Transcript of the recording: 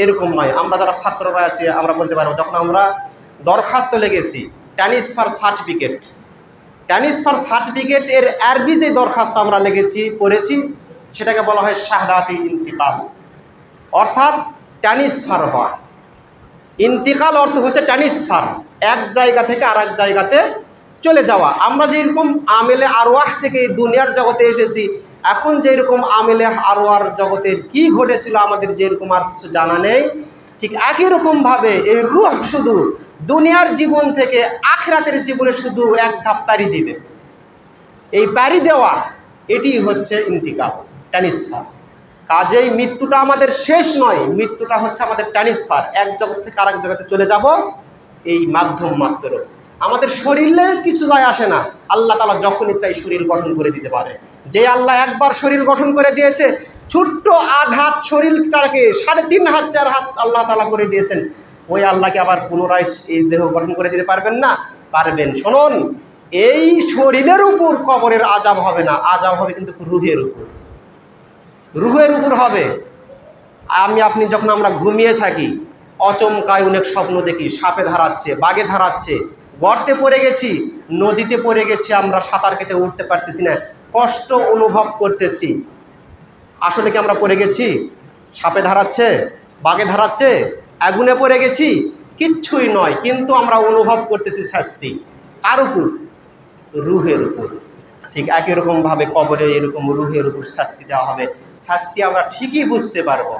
এরকম নয়। আমরা যারা ছাত্ররা আছি আমরা বলতে পারবো, যখন আমরা দরখাস্ত লিখেছি ট্রান্সফার সার্টিফিকেট, ট্রান্সফার সার্টিফিকেট এর আরবি যে দরখাস্ত আমরা লিখেছি পড়েছি সেটাকে বলা হয় শাহাদাতি ইন্তিকাল, অর্থাৎ ট্রান্সফার হওয়া। ইন্তিকাল অর্থ হচ্ছে ট্রান্সফার, এক জায়গা থেকে আর এক জায়গাতে চলে যাওয়া। আমরা যেরকম আমেলে আরওয়াহ থেকে দুনিয়ার জগতে এসেছি, এখন যেরকম আমেলে আরওয়ার জগতের কি ঘটেছিল আমাদের যেরকম আর কিছু জানা নেই, ঠিক একই রকমভাবে এই রূহ শুধু দুনিয়ার জীবন থেকে আখিরাতের জীবনে শুধু এক ধাপ পাড়ি দিবে। এই পাড়ি দেওয়া এটি হচ্ছে ইন্তিকাল, ট্রান্সফার। কাজেই মৃত্যুটা আমাদের শেষ নয়, মৃত্যুটা হচ্ছে আমাদের ট্রান্সফার, এক জগৎ থেকে আরেক জগতে চলে যাব, এই মাধ্যম মাত্র। আমাদের শরীরে কিছু যায় আসে না, আল্লাহ তাআলা যখন ইচ্ছা শরীর গঠন করে দিতে পারে। যে আল্লাহ একবার শরীর গঠন করে দিয়েছে, ছোট্ট আধাত শরীরটাকে 3.5 হাত 4 হাত আল্লাহ তাআলা করে দিয়েছেন, ওই আল্লাহকে আবার পুনরায় এই দেহ গঠন করে দিতে পারবেন না? পারবেন। শুনুন, এই শরীরের উপর কবরের আযাব হবে না, আযাব হবে কিন্তু রূহের উপর, রূহের উপর হবে। আপনি যখন আমরা ঘুমিয়ে থাকি, অচমকায় অনেক স্বপ্ন দেখি, সাপে ধারাচ্ছে, বাঘে ধারাচ্ছে, গর্তে পড়ে গেছি, নদীতে পড়ে গেছি, আমরা সাঁতার কেটে উঠতে পারতেছি না, কষ্ট অনুভব করতেছি। আসলে কি আমরা পড়ে গেছি? সাপে ধারাচ্ছে, বাঘে ধারাচ্ছে, আগুনে পড়ে গেছি? কিচ্ছুই নয়, কিন্তু আমরা অনুভব করতেছি শাস্তি। কার উপর? রূহের উপর। ঠিক একই রকমভাবে কবরে এরকম রূহের উপর শাস্তি দেওয়া হবে। শাস্তি আমরা ঠিকই বুঝতে পারবো।